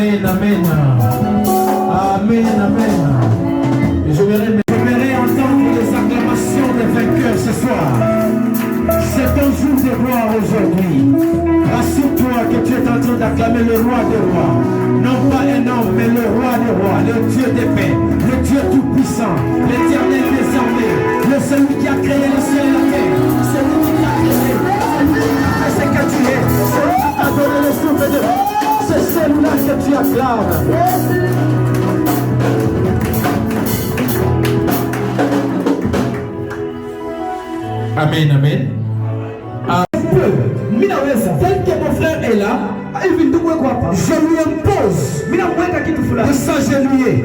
Amen, amen. Amen, amen. J'aimerais entendre les acclamations des vainqueurs ce soir. C'est ton jour de gloire aujourd'hui. Rassure-toi que tu es en train d'acclamer le roi des rois. Non pas un homme, mais le roi des rois, le Dieu des paix, le Dieu tout-puissant, l'éternel des armées, le celui qui a créé le ciel et la terre, celui qui t'a créé, celui qui a fait ce que tu es, celui qui t'a donné le souffle de vie. C'est celui-là que tu acclames. Amen, amen. Tel que mon frère est là, je lui impose de s'agenouiller.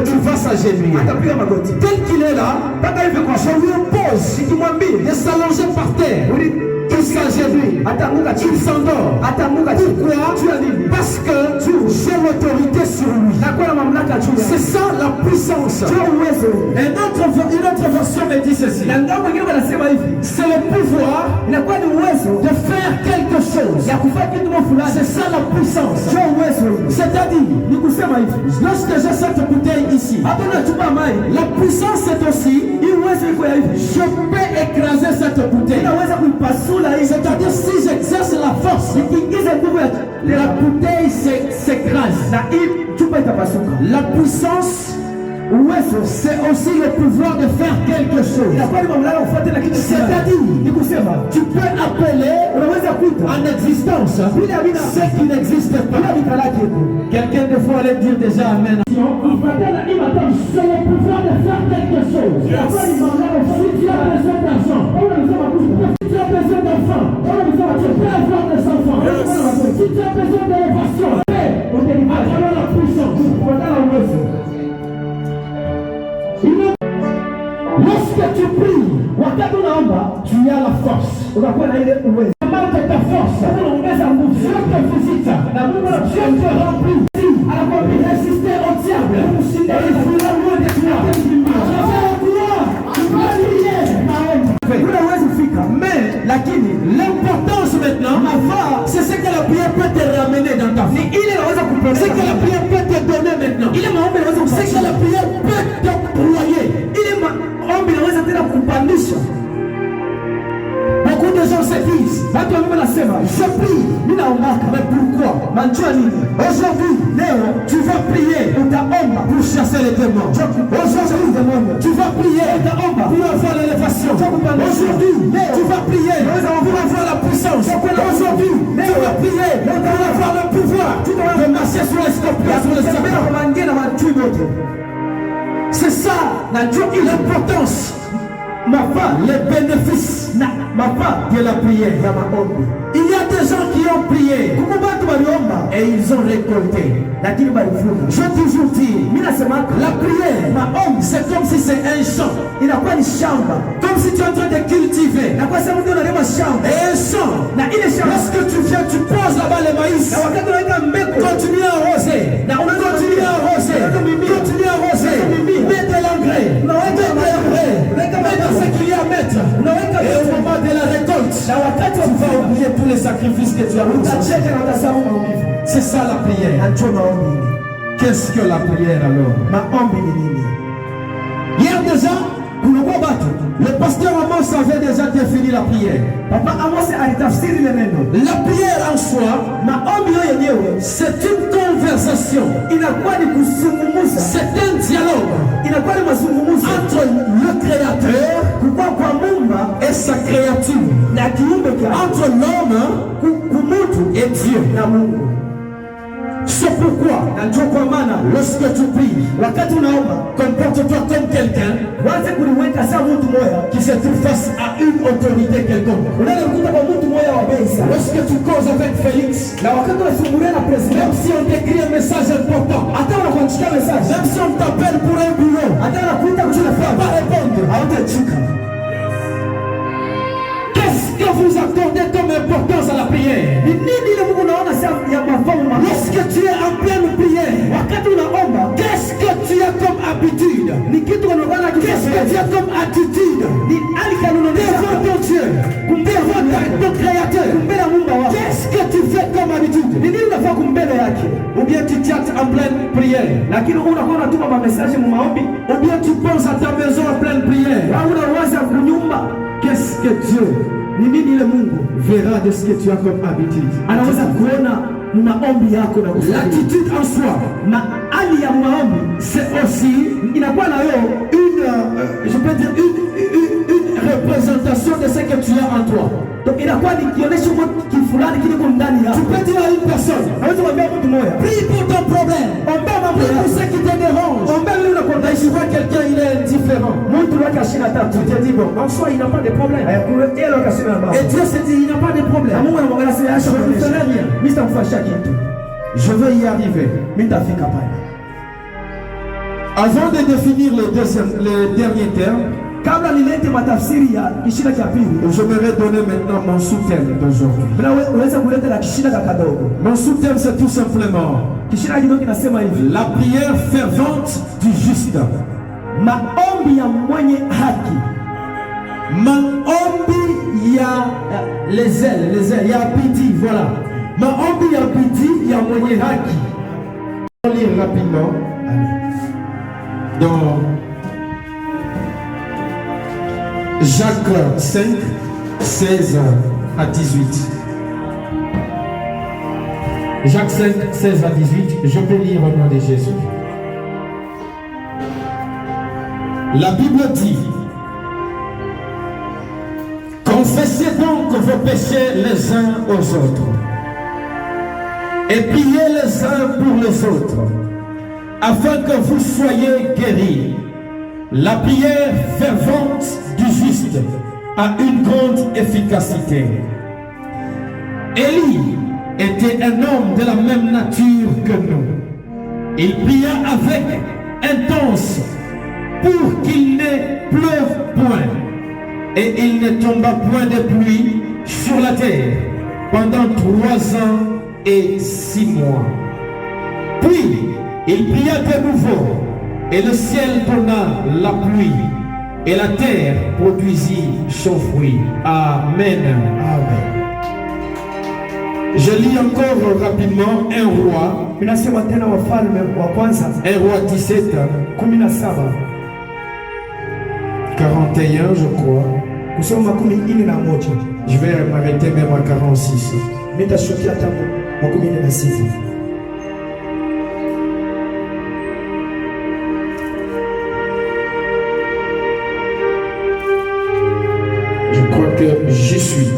Tu vas s'agenouiller. Tel qu'il est là, je lui impose de s'allonger par terre. Il s'agenouille, il s'endort. Pourquoi? Parce que j'ai l'autorité sur lui. C'est ça la puissance. Une autre version me dit ceci. C'est le pouvoir de faire quelque chose. C'est ça la puissance. C'est-à-dire, lorsque j'ai cette bouteille ici, la puissance c'est aussi, je peux écraser cette bouteille. C'est-à-dire, si j'exerce la force, la bouteille s'écrase. La puissance, c'est aussi le pouvoir de faire quelque chose. C'est-à-dire, tu peux appeler en existence ce qui n'existe pas. Quelqu'un de fois allait dire déjà Amen. C'est le pouvoir de faire quelque chose. Si tu as besoin d'argent, si tu as besoin d'enfants, tu peux avoir des enfants. Si tu as besoin d'élévation, alors la puissance. Lorsque tu pries, tu as la force. Comment que ta force, Dieu te visite, Dieu te remplit. Résister au diable, et il fuira loin de toi. Mais l'importance maintenant, c'est ce que la prière peut te ramener dans ta vie. C'est que la prière peut te donner maintenant. C'est que la prière peut t'employer. Beaucoup de gens se disent, je prie, mais pourquoi? Aujourd'hui, tu vas prier pour chasser les démons. Aujourd'hui, tu vas prier pour avoir l'élévation. Aujourd'hui, tu vas prier pour avoir la puissance. Aujourd'hui, tu vas prier pour avoir le pouvoir de marcher sur les scorpions, sur les serpents. C'est ça l'importance. Les bénéfices de la prière. Il y a des gens qui ont prié et ils ont récolté. Je toujours dis, la prière, c'est comme si c'est un champ. Comme si tu es en train de cultiver. Et un champ, lorsque tu viens, tu poses là-bas le maïs. Continue à arroser. Continue à arroser. Continue à arroser. Mets de l'engrais. Mets ce qu'il y a à mettre. Et au moment de la récolte, tu vas oublier tous les sacrifices que tu as mis. C'est ça la prière. Qu'est-ce que la prière alors? Hier déjà, le pasteur Amos avait déjà défini la prière. La prière en soi, c'est une conversation. C'est un dialogue entre le Créateur et sa créature. Entre l'homme et Dieu. C'est pourquoi, lorsque tu pries, comporte-toi comme quelqu'un qui se trouve face à une autorité quelconque. Lorsque tu causes avec Félix, même si on t'écrit un message important, même si on t'appelle pour un boulot, tu ne vas pas répondre. Qu'est-ce que vous accordez comme importance à la prière? Lorsque tu es en pleine prière, qu'est-ce que tu as comme habitude? Qu'est-ce que tu as comme attitude devant ton Dieu, devant ton Créateur? Qu'est-ce que tu fais comme habitude? ou bien tu chattes en pleine prière, lakini unakuwa unatuma message mu maombi, ou bien tu penses à ta maison en pleine prière, au unawaza kunyumba, qu'est-ce que Dieu ni nini ile Mungu verra de ce que tu as comme habitude, anaweza kuona maombi yako na kusudi. L'attitude en soi, na hali ya maombi, c'est aussi inakuwa na une je peux dire une représentation de ce que tu as en toi. Donc inakuwa ni kionyesho kitu fulani kile ndani yako. Tu peux dire à une personne, unaweza kumwambia mtu mmoja, prie pour ton problème, omba mambo yako, pour ce qui te dérange, omba lile unakwenda. Si vois quelqu'un il est différent, mtu wake ashina tatu, tu te dis bon, en soi il n'a pas de problème. Et Dieu se dit il n'a pas de problème. Mungu anamwangalia sasa, je vais faire rien, mimi sitamfanyia kitu, je vais y arriver, mimi nitafika pale. Avant de définir les derniers termes, je vais donner maintenant mon sous-thème d'aujourd'hui. Mon sous-thème, c'est tout simplement la prière fervente du juste. Maombi ya mwenye haki. Maombi ya les ailes, ya bidii, voilà. Maombi ya bidii ya mwenye haki. On va lire rapidement. Dans Jacques 5, 16 à 18. Jacques 5, 16 à 18, je peux lire au nom de Jésus. La Bible dit: confessez donc vos péchés les uns aux autres, et priez les uns pour les autres, afin que vous soyez guéris. La prière fervente du juste a une grande efficacité. Élie était un homme de la même nature que nous. Il pria avec intense pour qu'il ne pleuve point, et il ne tomba point de pluie sur la terre pendant 3 ans et 6 mois. Puis il pria de nouveau, et le ciel donna la pluie, et la terre produisit son fruit. Amen. Amen. Je lis encore rapidement un roi. 17, 41 je crois. Je vais m'arrêter même à 46. Je crois que j'y suis.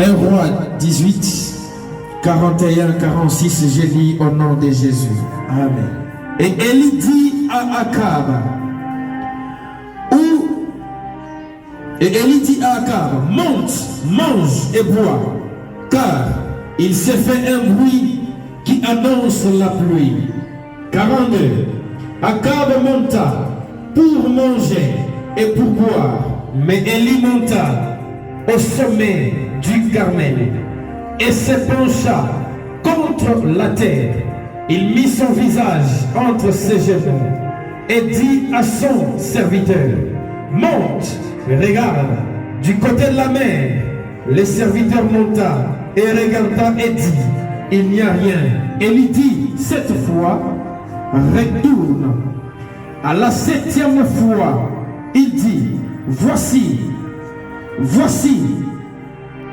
Un roi 18, 41, 46, j'ai dit au nom de Jésus. Amen. Et Élie dit à Akab, monte, mange et bois, car il s'est fait un bruit qui annonce la pluie. 42. Akab monta pour manger et pour boire, mais Élie monta au sommet du Carmel et se pencha contre la terre. Il mit son visage entre ses genoux et dit à son serviteur: monte, regarde du côté de la mer. Le serviteur monta et regarda et dit: il n'y a rien. Et il dit cette fois: retourne. À la 7e fois, il dit: voici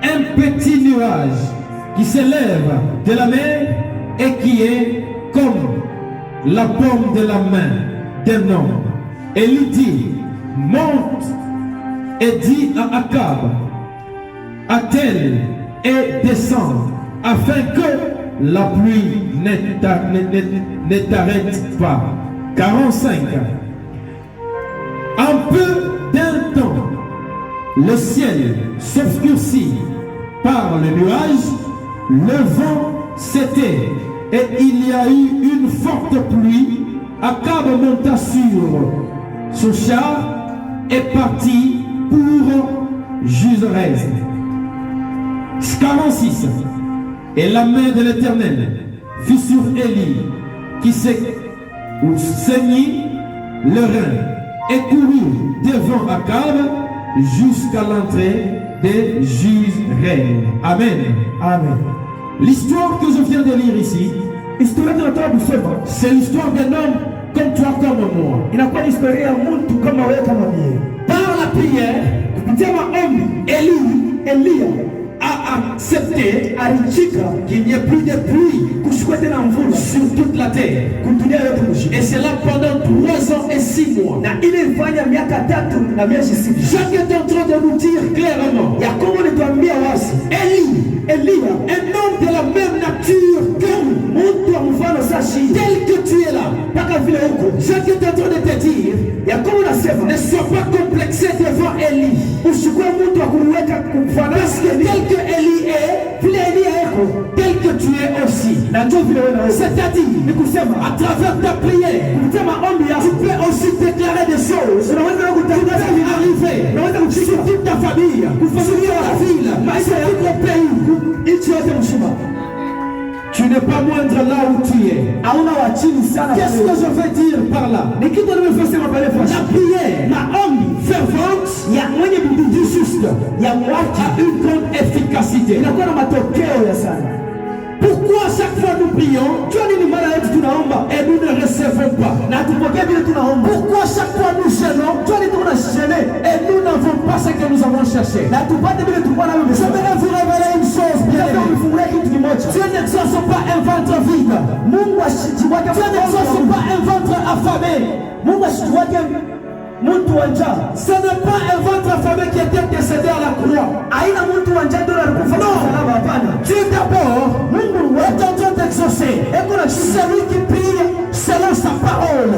un petit nuage qui s'élève de la mer et qui est comme la paume de la main d'un homme. Et il dit: monte et dis à Akab: attelle et descend, afin que la pluie ne t'arrête pas. 45. En peu d'un temps, le ciel s'obscurcit par le nuage, le vent s'était et il y a eu une forte pluie. Akab monta sur son char et partit pour Jezreel. 46. Et la main de l'Éternel fut sur Élie qui s'est saigné le rein et couru devant Akab jusqu'à l'entrée de Jezreel. Amen. Amen. L'histoire que je viens de lire ici, c'est l'histoire d'un homme comme toi, comme moi. Par la prière, Élie a accepté qu'il n'y ait plus de pluie sur toute la terre. Et c'est là pendant 3 ans et 6 mois. Jacques est en train de nous dire clairement, Élie, un homme de la même nature que nous, tel que tu es là. Jacques est en train de te dire, ne sois pas complexé devant Élie. Parce que tel que Élie est, tel que tu es aussi. C'est-à-dire, à travers ta prière, tu peux aussi déclarer des choses qui peuvent arriver sur toute ta famille, sur ta ville, sur tout ton pays. Tu n'es pas moindre là où tu es. Qu'est-ce que je veux dire par là? La prière fervente du juste a une grande efficacité. Pourquoi chaque fois nous prions et nous ne recevons pas? Pourquoi chaque fois nous gênons et nous n'avons pas ce que nous avons cherché? J'aimerais vous révéler une chose, bien-aimé. Dieu n'exauce pas un ventre vide. Dieu n'exauce pas un ventre affamé. Ce n'est pas un ventre affamé qui était décédé à la croix. Non. Dieu d'abord est en train d'exaucer. Celui qui prie selon sa parole.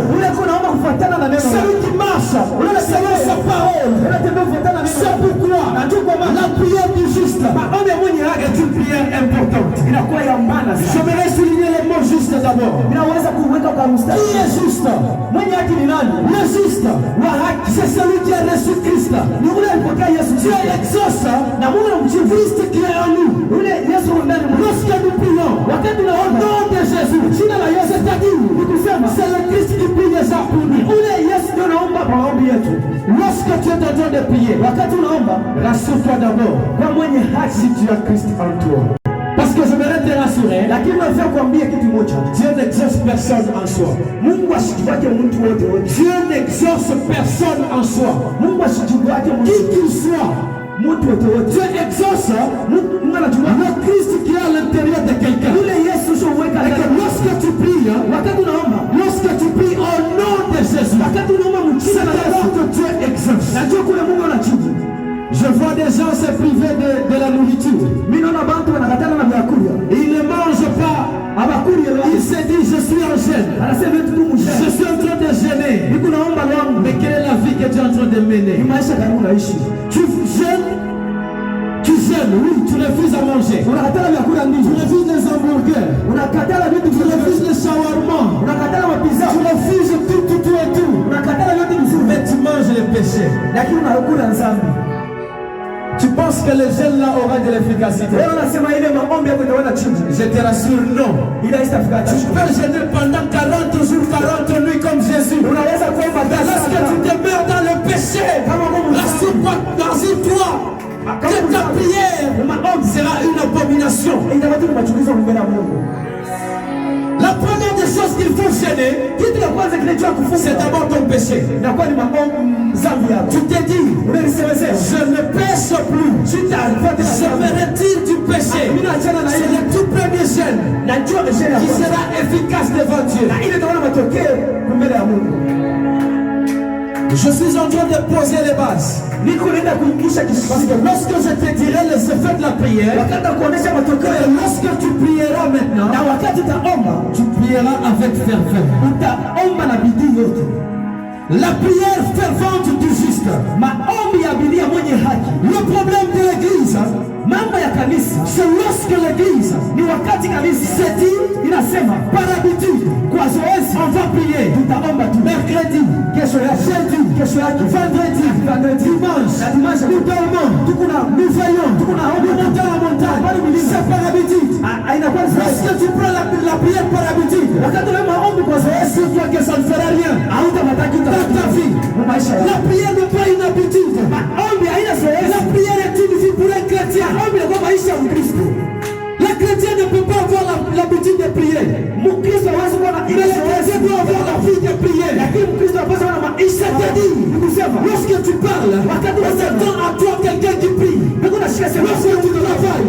Celui qui marche selon sa parole. C'est pourquoi la prière du juste est une prière importante. J'aimerais souligner le mot juste d'abord. Qui est juste? Le juste, c'est celui qui a reçu Christ. Dieu exauce Christ qui est en nous. Lorsque nous prions au nom de Jésus, c'est-à-dire c'est le Christ qui prie déjà pour nous. Lorsque tu es en train de prier, rassure-toi d'abord si tu as Christ en toi. Parce que je voudrais te rassurer, Dieu n'exauce personne en soi. Dieu n'exauce personne en soi. Qui qu'il soit, Dieu exauce le Christ qui est à l'intérieur de quelqu'un. Lorsque tu pries, au nom de Jésus, c'est alors que Dieu exauce. Je vois des gens se priver de la nourriture. Ils ne mangent pas. Ils se disent, je suis en jeûne. Je suis en train de jeûner. Mais quelle est la vie que tu es en train de mener? Tu jeûnes, oui, tu refuses à manger. Tu refuses les hamburgers. Tu refuses les shawarma. Tu refuses tout et tout. Mais tu manges les péchés. Tu penses que le jeûne là aura de l'efficacité? Je te rassure, non. Tu peux jeûner pendant 40 jours, 40 nuits comme Jésus. Lorsque tu demeures dans le péché, rassure-toi que ta prière sera une abomination. La première des choses qu'il faut gêner, c'est d'abord ton péché. Tu te dis, je ne pêche plus. Je me retire du péché. C'est le tout premier jeûne qui sera efficace devant Dieu. Je suis en train de poser les bases. Parce que lorsque je te dirai les effets de la prière, lorsque tu prieras maintenant, tu prieras avec ferveur. La prière fervente du juste. Le problème de l'église, c'est lorsque l'église se dit, par habitude, on va prier mercredi, jeudi, kesho yake vendredi dimanche nous dormons nous veillons nous montons la montagne c'est par habitude lorsque tu prends la prière par habitude assure-toi que ça ne fera rien dans ta vie. La prière n'est pas une habitude. La prière est une vie pour un chrétien. Le chrétien ne peut pas avoir l'habitude de prier. Mais le chrétien doit avoir la vie de prier. Il s'est dit, lorsque tu parles, on s'attend à toi quelqu'un qui prie. Lorsque tu travailles,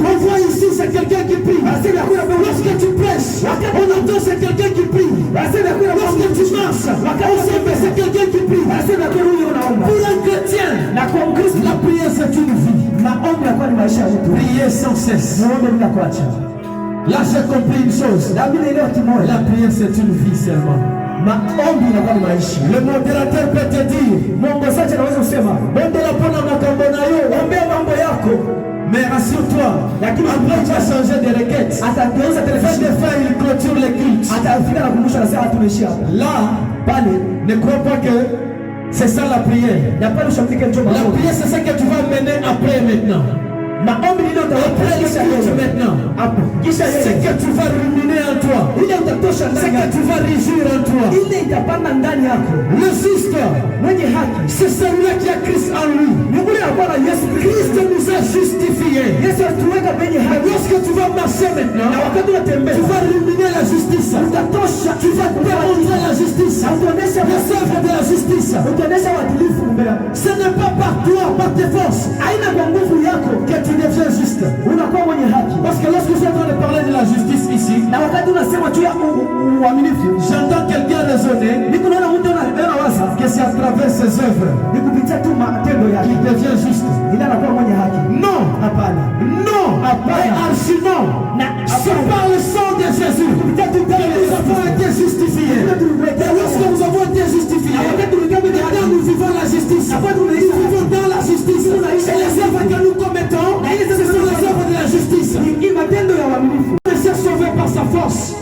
on voit ici c'est quelqu'un qui prie. Lorsque tu prêches, on entend c'est quelqu'un qui prie. Lorsque tu marches, on sait que c'est quelqu'un qui prie. Pour un chrétien, la prière c'est une vie. Prier sans cesse. Là j'ai compris une chose. La prière c'est une vie seulement. Le modérateur peut te dire mais rassure-toi, après tu as changé de requête. Fais des fois il clôture les cultes. Là, ne crois pas que c'est ça la prière. La prière c'est ça que tu vas mener après maintenant. Après le culte maintenant, c'est que tu vas ruminer en toi, c'est que tu vas régir en toi. Le juste, c'est celui qui a Christ en lui. Christ nous a justifiés. Lorsque tu vas marcher maintenant, tu vas ruminer la justice. Tu vas démontrer la justice, les œuvres de la justice. Ce n'est pas par toi, par tes forces que tu deviens juste. Parce que lorsque je suis en train de parler de la justice ici, j'entends quelqu'un raisonner que c'est à travers ses œuvres qu'il devient juste. Non, non, archi non. C'est par le sang de Jésus que nous avons été justifiés. Et lorsque nous avons été justifiés, maintenant nous vivons la justice. Nous vivons dans la justice. Et les œuvres que nous commettons, ce sont les œuvres de la justice. On s'est sauvé par sa force.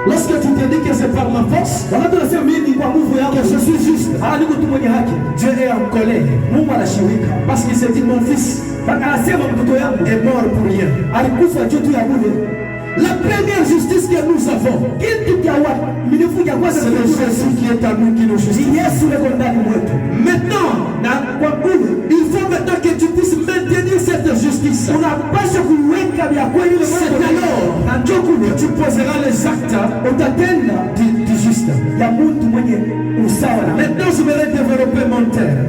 Lorsque tu te dis que c'est par ma force que je suis juste, Dieu est en colère. Parce qu'il s'est dit mon fils est mort pour rien. La première justice que nous avons, c'est le Jésus qui est à nous, qui nous justifie. Maintenant, il faut maintenant que tu puisses maintenir cette justice. C'est alors que tu poseras les actes du juste. Maintenant, je vais développer mon terme.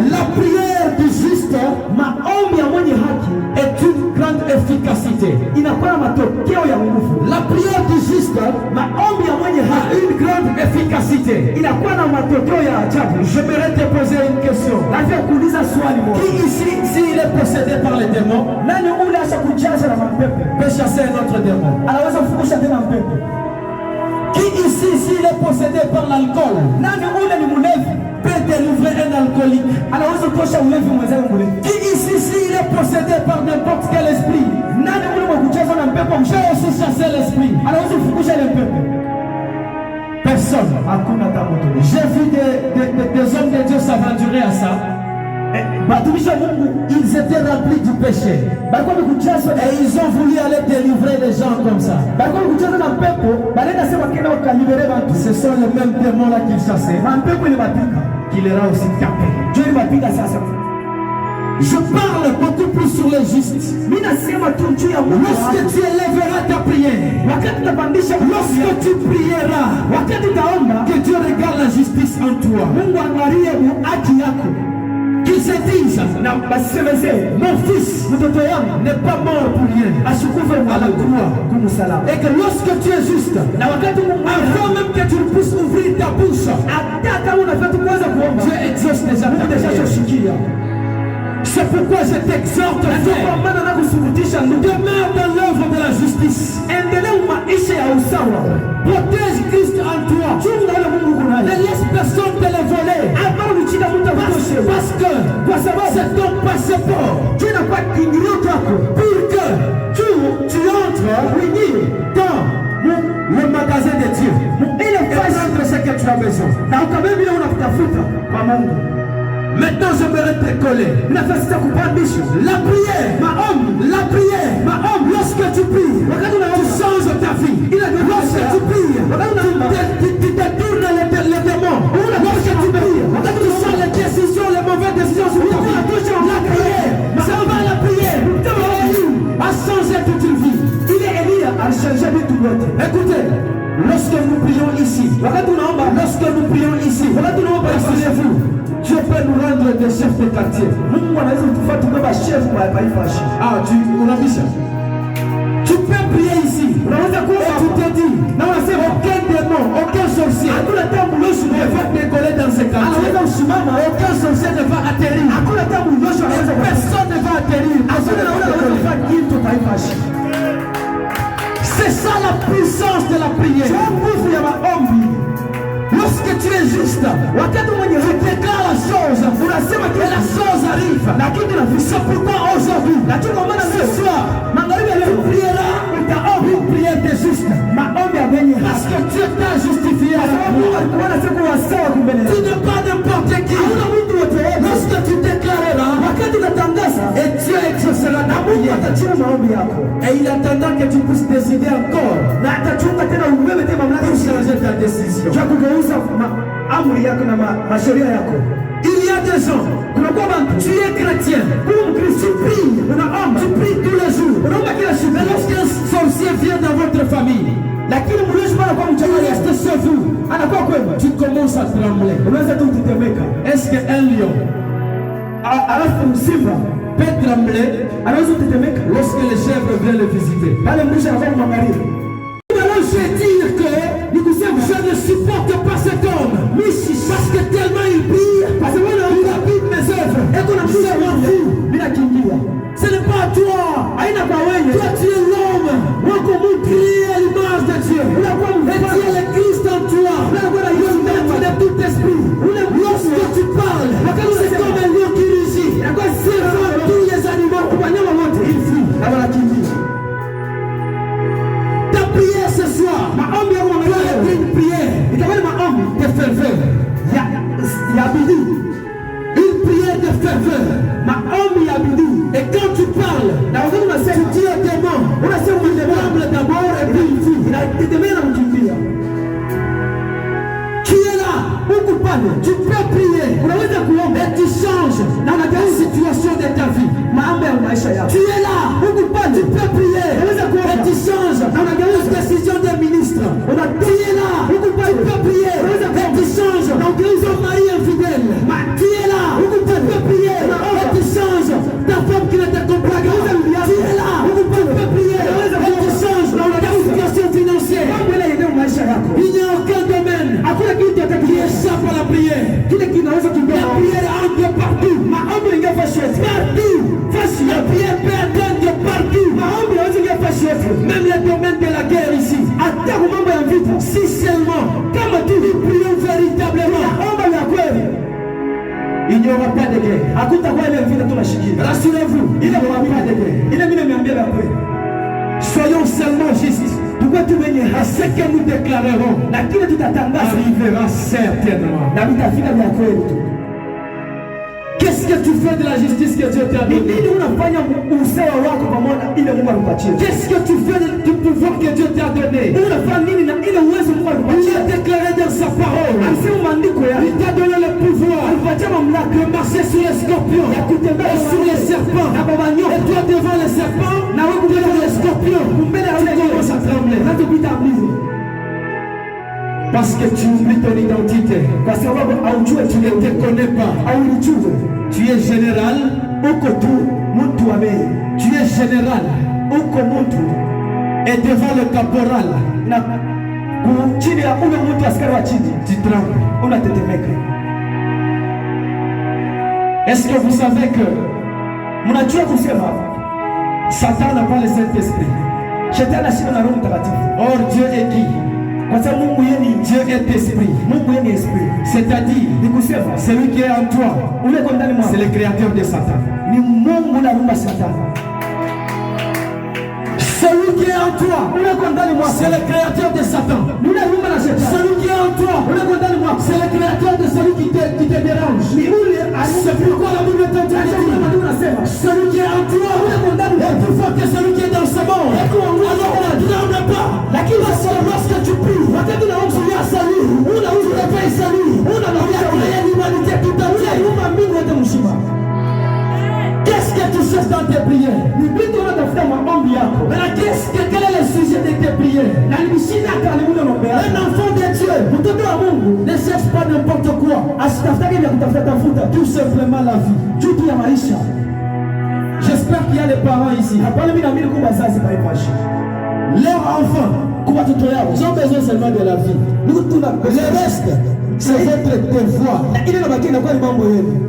La prière du juste est une grande efficacité. La prière du juste a une grande efficacité. J'aimerais te poser une question. Qui ici, s'il est possédé par les démons, peut chasser un autre démon? Qui ici, s'il est possédé par l'alcool, peut délivrer un alcoolique? Qui ici, s'il est possédé par n'importe quel esprit, peut aussi chasser l'esprit? Personne. J'ai vu des hommes de Dieu s'aventurer à ça. Ils étaient remplis du péché et ils ont voulu aller délivrer les gens comme ça. Ce sont les mêmes démons là qu'ils chassaient qui les rend aussi tapés. Je parle beaucoup plus sur les justes. Lorsque tu élèveras ta prière, lorsque tu prieras, que Dieu regarde la justice en toi. Qu'ils se disent, mon fils n'est pas mort pour rien à la croix. Et que lorsque tu es juste, avant même que tu puisses ouvrir ta bouche, Dieu exauce déjà ta prière. C'est pourquoi je t'exhorte, demeure dans l'œuvre de la justice. Protège Christ en toi. Ne laisse personne te le voler. Parce que c'est ton passeport pour que tu entres dans le magasin de Dieu. Et prendre ce que tu as besoin. Maintenant, j'aimerais te coller. La prière, la prière, lorsque tu pries, tu changes ta vie. Lorsque tu pries, tu détournes les démons. Lorsque tu pries, tu changes les décisions, les mauvaises décisions sur ta vie. La prière, seulement la prière, a changé toute une vie. Écoutez, lorsque nous prions ici, rassurez-vous, Dieu peut nous rendre des chefs de quartier. Tu peux prier ici. Et tu te dis, aucun démon, aucun sorcier ne va décoller dans ce quartier. Aucun sorcier ne va atterrir. Personne ne va atterrir. C'est ça la puissance de la prière. Lorsque tu es juste, tu déclares la chose, et la chose arrive. C'est pourquoi aujourd'hui, ce soir, tu prieras une prière de juste. Parce que Dieu t'a justifié. Tu n'es pas n'importe qui. Lorsque tu déclareras, et Dieu exaucera ta prière. Et il attendra que tu puisses décider encore pour changer ta décision. Il y a des gens, tu es chrétien, tu pries tous les jours. Mais lorsqu'un sorcier vient dans votre famille, il reste sur vous, tu commences à trembler. Est-ce qu'un lion peut trembler lorsque les chèvres viennent le visiter? Je veux dire que je ne supporte pas cet homme. Parce que tellement il prie, il habite mes œuvres. Ce n'est pas toi. Toi tu es l'homme. Crier à l'image de Dieu. Et tu es le Christ en toi. Le maître de tout esprit. Lorsque tu parles, c'est comme un lion qui rugit. C'est comme tous les animaux. Il fuit. Ta prière ce soir, une prière de ferveur. Une prière de ferveur. Et quand tu parles, tu dis au démon, tremble d'abord et puis il fuit. Tu es là, tu peux prier et tu changes dans la situation de ta vie. Tu es là, tu peux prier et tu changes dans la décision des ministres. Tu es là, tu peux prier et tu changes dans ton mari infidèle. Tu es là, tu peux prier et tu changes ta femme qui ne te comprend pas. Tu es là, tu peux prier et tu changes dans la situation financière. Il n'y a aucun domaine qui échappe à la prière. La prière entre partout. Partout. La prière peut atteindre partout. Même le domaine de la guerre ici. Si seulement, comme nous prions véritablement, il n'y aura pas de guerre. Rassurez-vous, il n'y aura pas de guerre. Soyons seulement justes. Et ce que nous déclarerons arrivera certainement. Qu'est-ce que tu fais de la justice que Dieu t'a donnée? Qu'est-ce que tu fais du pouvoir que Dieu t'a donné? Il a déclaré dans sa parole. Il t'a donné le pouvoir de marcher sur les scorpions et sur les serpents. Et toi devant les serpents, devant les scorpions, tu commences à trembler. Parce que tu oublies ton identité. Tu ne te connais pas. Tu es général. Tu es général. Et devant le caporal, tu trembles. Est-ce que vous savez que Satan n'a pas le Saint-Esprit? Or Dieu est qui? Dieu est esprit. C'est-à-dire, celui qui est en toi, c'est le créateur de Satan. Celui qui est en toi, c'est le créateur de Satan. Celui qui est en toi, c'est le créateur de celui qui te dérange. C'est pourquoi la Bible est en train de dire, celui qui est en toi est plus fort que celui qui est dans ce monde. Alors on ne tremble pas. Parce que lorsque tu pries, tu as salut, tu réveilles salut, tu as créé l'humanité tout entière. Qu'est-ce que tu cherches dans tes prières? Maintenant, quel est le sujet de tes prières? Un enfant de Dieu ne cherche pas n'importe quoi. Tout simplement la vie. J'espère qu'il y a des parents ici. Leurs enfants, ils ont besoin seulement de la vie. Le reste, c'est votre devoir.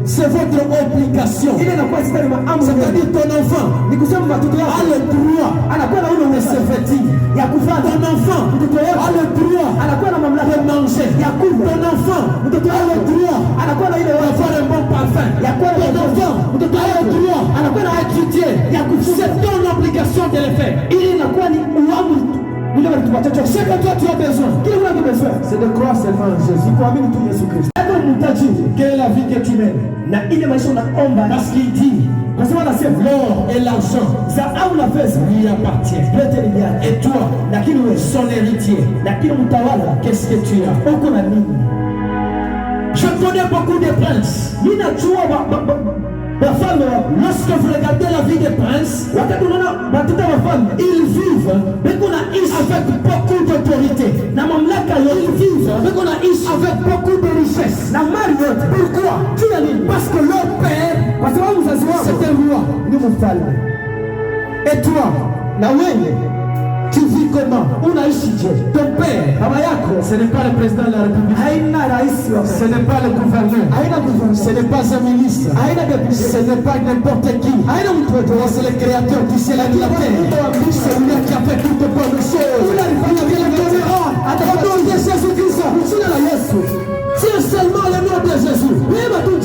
C'est votre obligation. C'est-à-dire ton enfant a le droit de se vêtir. Ton enfant a le droit de manger. Ton enfant a le droit d'avoir un bon parfum. Ton enfant a le droit d'étudier. C'est ton obligation de le faire. Ce que toi tu as besoin, c'est de croire seulement en Jésus. Quelle est la vie que tu mènes? Parce qu'il dit, l'or et l'argent lui appartient. Et toi, son héritier, qu'est-ce que tu as? Je connais beaucoup de princes. Lorsque vous regardez la vie des princes, ils vivent avec beaucoup d'autorité. Ils vivent avec beaucoup de richesse. Pourquoi? Parce que leur père, c'est un roi. Et toi, tu vis comment? Ton père, ce n'est pas le président de la République, ce n'est pas le gouverneur, ce n'est pas un ministre, ce n'est pas n'importe qui. C'est le créateur du ciel et de la terre. C'est lui qui a fait toutes bonnes choses. Au nom de Jésus-Christ, tiens seulement le nom de Jésus.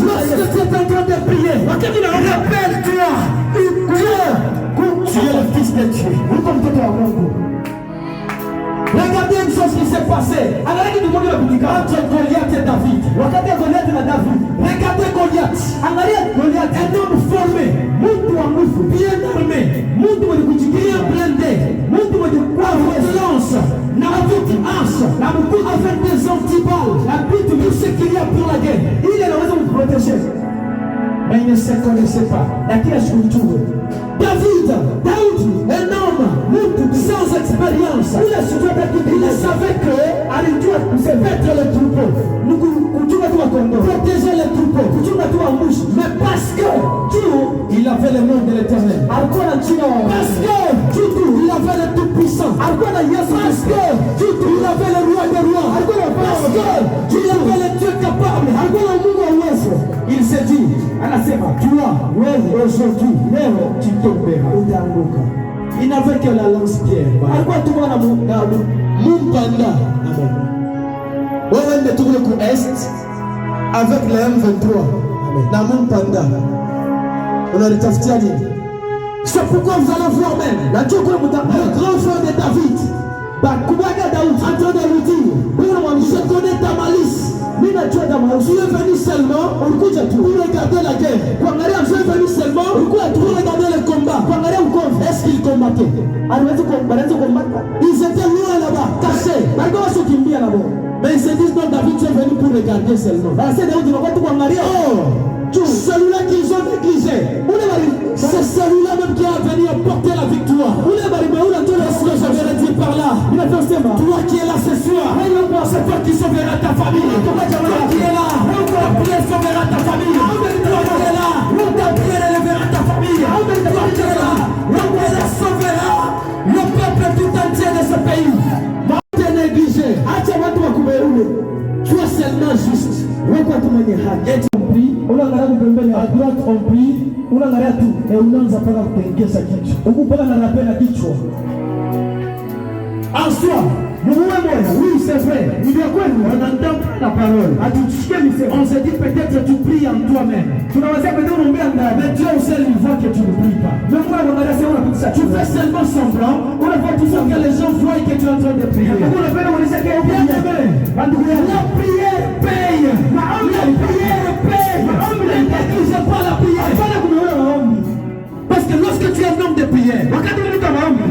Lorsque tu es en train de prier, rappelle-toi, tu es le fils de Dieu. Regardez une chose qui s'est passée entre Goliath et David. Regardez Goliath. Un homme formé, bien armé, bien blindé, avec lance, avec des antiballes, tout ce qu'il y a pour la guerre. Il est là pour vous protéger. Mais il ne se connaissait pas. David, un homme sans expérience, il savait que doit se mettre le troupeau, protéger le troupeau. Mais parce que il avait le nom de l'Éternel, parce que il avait le Tout-Puissant, parce que il avait le Roi des Rois, parce que il avait le Dieu capable, il s'est dit, toi, aujourd'hui, tu tomberas. Il n'avait que la lance-pierre. Mumpanda. On est tourné pour Est avec le M23. Dans Mumpanda. On a le Taftiani. C'est pourquoi vous allez voir même le grand frère de David. En train de lui dire, je connais ta malice. Tu es venu seulement pour regarder la guerre. Tu es venu seulement pour regarder le combat. Est-ce qu'ils combattaient? Ils étaient loin là-bas, cachés. Mais ils se disent non, David, tu es venu pour regarder seulement. Celui-là qu'ils ont négligé, c'est celui-là même qui a venu apporter la victoire. Qu'est-ce que je vais dire par là? Toi qui es là ce soir, c'est toi qui sauveras ta famille. Toi qui es là, ta prière sauvera ta famille. Toi qui es là, ta prière élèvera ta famille. Toi qui es là, ta prière sauvera le peuple tout entier de ce pays. Tu es négligé. Tu es seulement juste. Et tu pries, à droite on prie, et unaanza paka kutengeza kichwa. Ukupaka na rapena kichwa. En soi, Oui, c'est vrai. On entend la parole. On se dit peut-être tu pries en toi-même. Mais Dieu seul il voit que tu ne pries pas. Tu fais seulement semblant pour que les gens voient que tu es en train de prier. La prière paye. La prière paye. Ne pas la prière. Parce que lorsque tu es un homme de prière,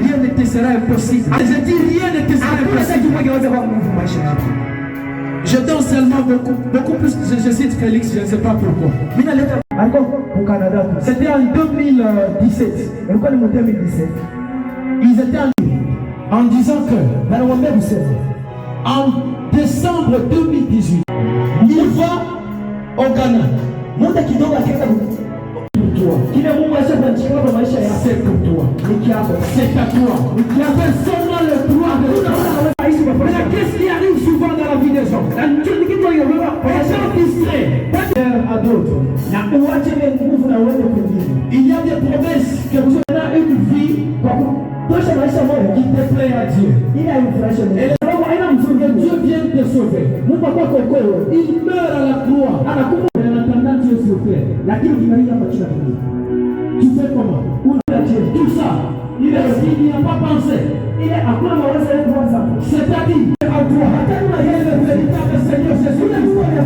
rien ne te sera impossible. Je dis rien ne te sera impossible. Je donne seulement beaucoup plus. Je cite Félix, je ne sais pas pourquoi. C'était en 2017. Ils étaient en disant que en décembre 2018, il va au Ghana. C'est pour toi. C'est à toi. Personne n'a le droit de. Mais qu'est-ce qui arrive souvent dans la vie des gens? Les gens distraits à d'autres. Il y a des promesses que vous avez une vie qui te plaît à Dieu. Et Dieu vient te sauver. Il meurt à la croix. En attendant Dieu sur terre. Tu fais comment? Tout ça, il n'y a pas pensé. C'est-à-dire, à toi, il y a le véritable Seigneur Jésus.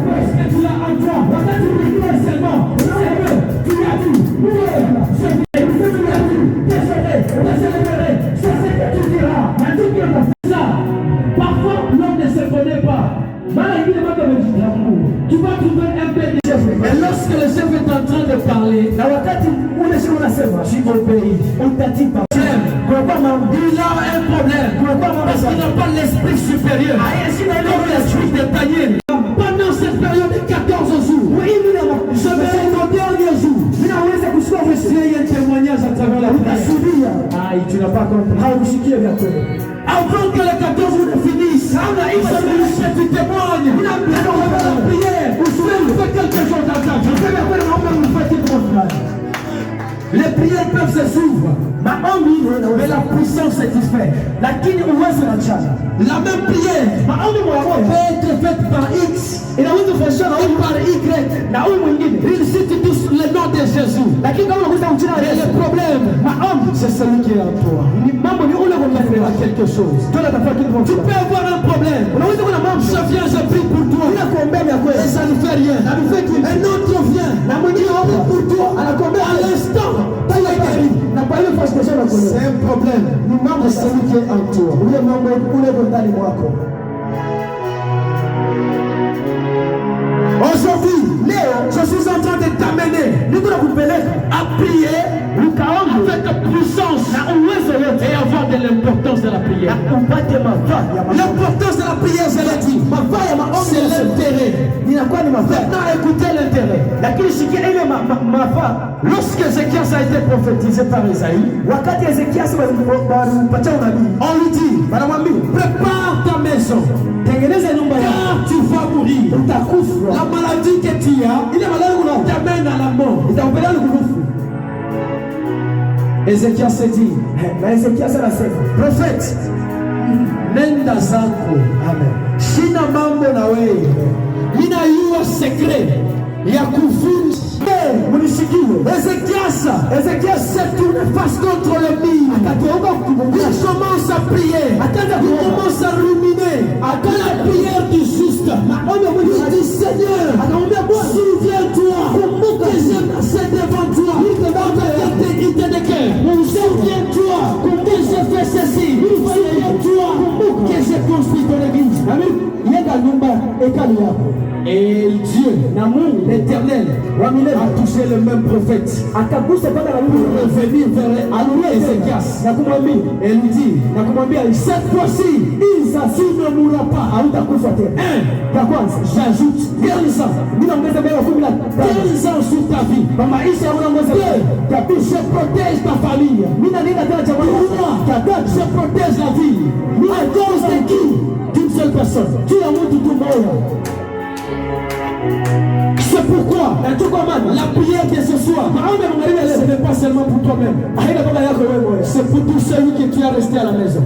Parce que tu l'as en toi. Tu pries seulement. Tu as dit, c'est ce que tu diras. Ça, parfois, l'homme ne se connaît pas. Tu vas trouver un peu de chef. Et lorsque le chef est en train de parler, tu obéis. On t'a dit pas. Il a un problème. Parce qu'il n'a pas l'esprit supérieur. Comme l'esprit de Daniel. Pendant cette période de 14 jours, je vais au dernier jour. Il y a un témoignage à travers la prière. Tu n'as pas compris. Avant que les 14 jours ne finissent, tu témoignes. La prière. Fais quelque chose dans ta vie. Les prières peuvent se suivre. Mais la puissance satisfait. La même prière peut être faite par X et par Y. Ils citent tous le nom de Jésus. Et le problème, c'est celui qui est en toi. Il fera quelque chose. Tu peux avoir un problème. Je viens, je prie pour toi. Et ça ne fait rien. Un autre vient. Il prie pour toi. À l'instant, tu es guéri. C'est un problème. C'est celui qui est en toi. Aujourd'hui, je suis en train de t'amener à prier avec puissance et avoir de l'importance de la prière. L'importance de la prière, je l'ai dit, c'est l'intérêt. Maintenant, écoutez l'intérêt. Lorsque Ézéchias a été prophétisé par Isaïe, on lui dit, prépare ta maison, car tu vas mourir. La maladie que tu as t'amène à la mort. Ézéchias s'est dit, prophète, nenda zako, shina mambo na wewe, ninayua secret ya kuvunja. Ézéchias s'est tourné face contre le mur. Il commence à prier. Il commence à ruminer. La prière du juste. Il dit, Seigneur, souviens-toi que j'ai passé devant toi. Souviens-toi que j'ai fait ceci. Souviens-toi que j'ai construit ton église. Et Dieu, l'Éternel, a touché le même prophète pour revenir vers Ézéchias et lui dit, cette fois-ci, il ne mourra pas. J'ajoute 15 ans. 15 ans sur ta vie. Je protège ta famille. Je protège la vie. À cause de qui? D'une seule personne. C'est pourquoi la prière de ce soir, ce n'est pas seulement pour toi-même. C'est pour tous celui que tu as resté à la maison.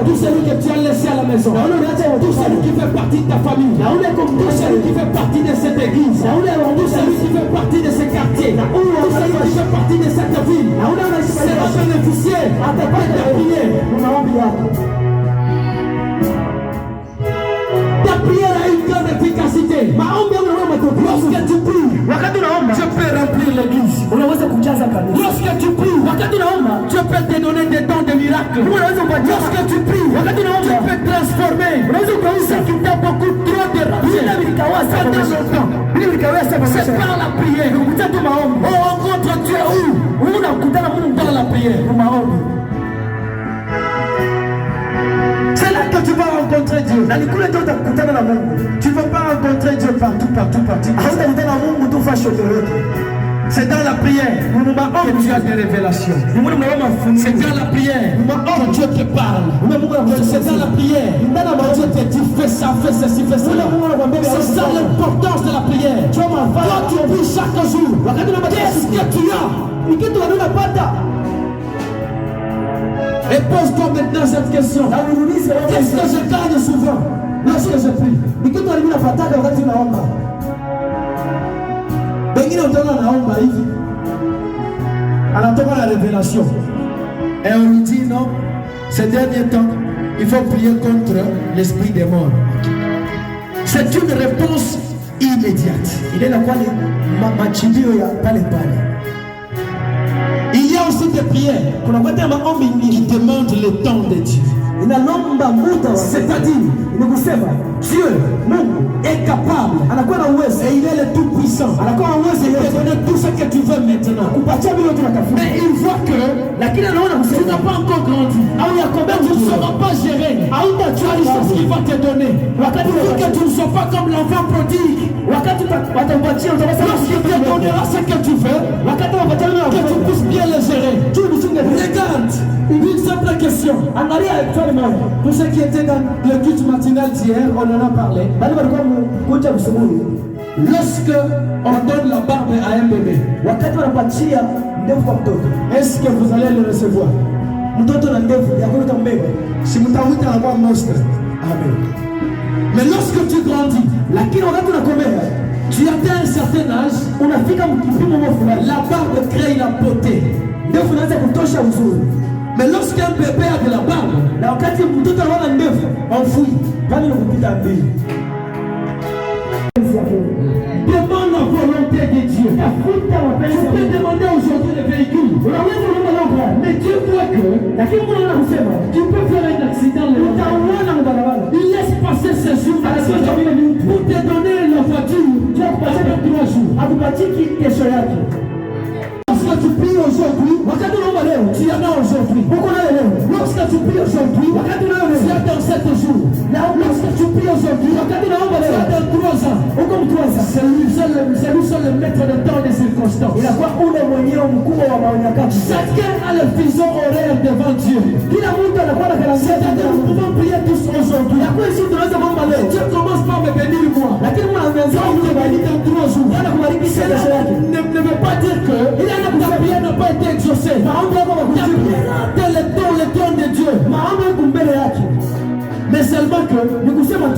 Tout celui que tu as laissé à la maison. Tout celui qui fait partie de ta famille. Tout celui qui fait partie de cette église. Tout celui qui fait partie de ce quartier. Tout celui qui fait partie de cette ville. Sera bénéficié de ta prière. Ta prière a une grande efficacité. Lorsque tu pries, tu peux remplir l'église. Lorsque tu pries, tu peux te donner des dons de miracles. Lorsque tu pries, tu peux transformer ce qui t'a beaucoup trop dérangé. C'est par la prière. On rencontre Dieu où? Dans la prière. C'est là que tu vas rencontrer Dieu. Tu ne veux pas rencontrer Dieu partout. C'est dans la prière que tu as des révélations. C'est dans la prière que Dieu te parle. C'est dans la prière que Dieu te dit fais ça, fais ceci, fais cela. C'est ça l'importance de la prière. Toi tu pries chaque jour. Qu'est-ce que tu as? Et pose-toi maintenant cette question. Qu'est-ce que je gagne souvent lorsque je prie? La révélation. Et on nous dit non, ces derniers temps, il faut prier contre l'esprit des morts. C'est une réponse immédiate. Il y a aussi des prières qui demandent le temps de Dieu. C'est-à-dire, Dieu est capable et il est le tout-puissant. Il te donne tout ce que tu veux maintenant. Mais il voit que tu n'as pas encore grandi. Tu ne sauras pas gérer. Tu as les choses qu'il va te donner. Il faut que tu ne sois pas comme l'enfant prodigue. Lorsqu'il te donnera ce que tu veux, que tu puisses bien le gérer. Regarde, une simple question. Pour ceux qui étaient dans le culte matinal d'hier, on en a parlé. Lorsque on donne la barbe à un bébé, est-ce que vous allez le recevoir? Si vous avez monstre. Amen. Mais lorsque tu grandis, tu atteins un certain âge, la barbe crée la beauté. Mais lorsqu'un bébé a de la barbe, on fouille. Demande la volonté de Dieu. Tu peux demander aujourd'hui le véhicule. Mais Dieu voit que tu peux faire un accident. Il laisse passer ces jours pour te donner la voiture. Tu as passé 3 jours. Lorsque tu pries aujourd'hui, tu en as aujourd'hui. Lorsque tu pries aujourd'hui, tu as dans 7 jours. Lorsque tu pries aujourd'hui, tu as dans 3 ans. C'est lui seul le maître de temps et des circonstances. Chacun a le fuseau horaire devant Dieu. C'est-à-dire nous pouvons prier tous aujourd'hui. Dieu commence par me bénir moi. Dieu me bénit dans 3 jours. Ne veut pas dire que ta prière n'a pas été exaucée. Ta prière dans le trône de Dieu. Mais seulement que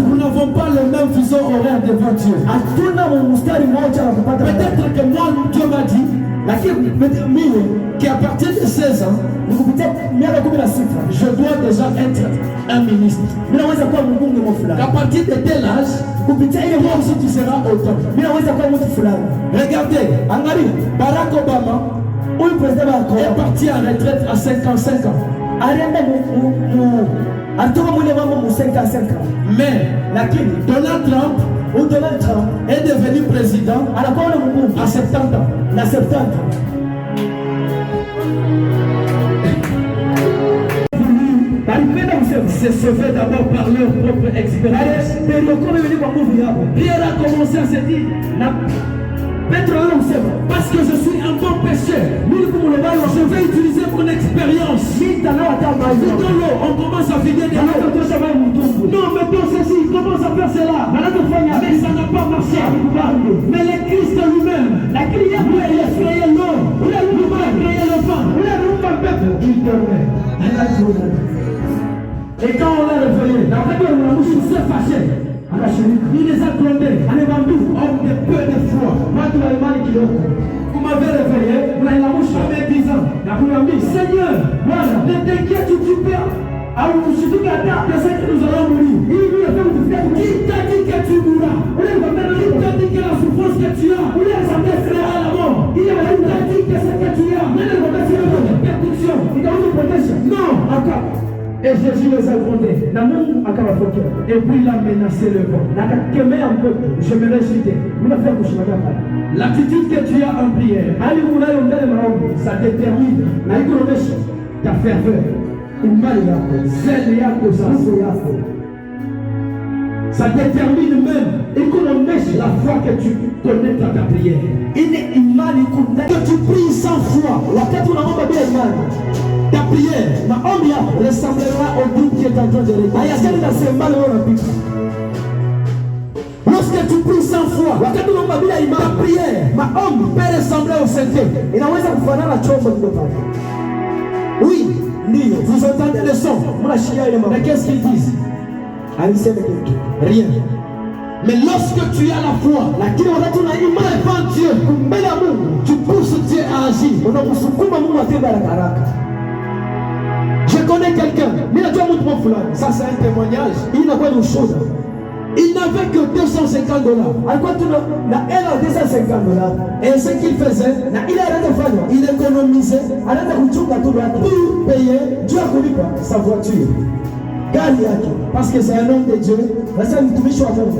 nous n'avons pas le même fuseau horaire devant Dieu. Peut-être que moi, Dieu m'a dit qu'à partir de 16 ans, je dois déjà être un ministre. À partir de tel âge, moi aussi tu seras autant. Regardez, Barack Obama est parti en retraite à 55 ans. Mais Donald Trump est devenu président à 70 ans. C'est sauvé d'abord par leur propre expérience. Pierre a commencé à se dire parce que je suis un bon pécheur, je vais utiliser mon expérience. Dans l'eau, on commence à vider des eaux. Non, mais toi ceci, commence à faire cela. Mais ça n'a pas marché. Mais les Et quand on l'a réveillé, il s'est fâché. Il les a grondés. Homme de peu de foi. Vous m'avez réveillé. Vous m'avez dit, Seigneur, voilà, ne t'inquiète pas. Que nous allons mourir. Qui t'a dit que tu mourras? Qui t'a dit que la souffrance que tu as, ça te fera à la mort? Qui t'a dit que ce que tu as, non, encore. Et Jésus les a grondés. Et puis il a menacé le vent. Je me récitais. L'attitude que tu as en prière, ça détermine ta ferveur. Ça détermine même la foi que tu connectes à ta prière. Que tu pries sans foi. Ta prière ressemblera au groupe qui est en train de répondre. Lorsque tu pries sans foi, ta prière peut ressembler au synthé. Oui, vous entendez le son. Mais qu'est-ce qu'ils disent? Rien. Mais lorsque tu as la foi, devant Dieu, tu pousses Dieu à agir. Je connais quelqu'un, ça c'est un témoignage. Il n'avait que $250. Et ce qu'il faisait, il économisait pour payer sa voiture. Parce que c'est un homme de Dieu.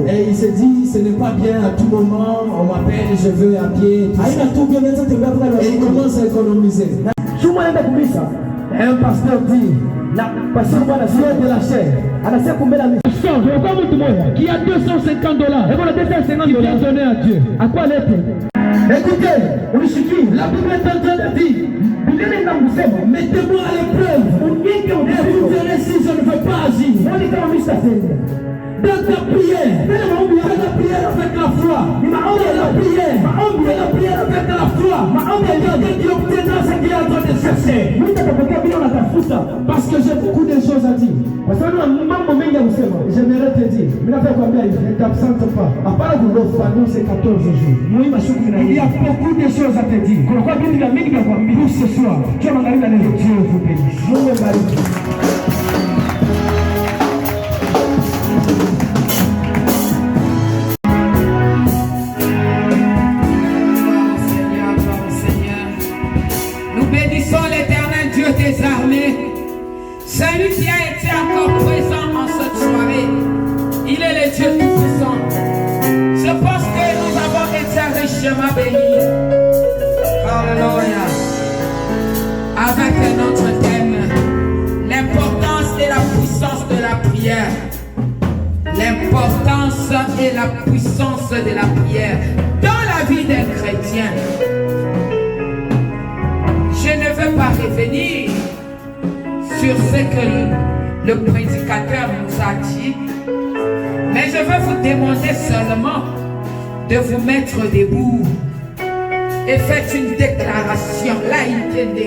Et il s'est dit, ce n'est pas bien à tout moment, on m'appelle, je veux à pied. Et il commence à économiser. Et un pasteur dit, de la chair. Qui a $250, il vient donner à Dieu. À quoi l'être? Écoutez, la Bible est en train de dire, mettez-moi à l'épreuve et vous verrez si je ne veux pas agir. Dans ta prière, fais la prière avec la foi. Fais la prière avec la foi. Quelqu'un qui obtiendra ce qu'il est en train de chercher. Parce que j'ai beaucoup de choses à dire. J'aimerais te dire, ne t'absente pas. C'est 14 jours. Il y a beaucoup de choses à te dire. Pour ce soir, Dieu vous bénisse. Celui qui a été encore présent en cette soirée, il est le Dieu tout-puissant. Je pense que nous avons été richement bénis. Alléluia. Avec notre thème, l'importance et la puissance de la prière. L'importance et la puissance de la prière dans la vie d'un chrétien. Je ne veux pas revenir sur ce que le prédicateur nous a dit, mais je veux vous demander seulement de vous mettre debout et faites une déclaration. Là, il vient de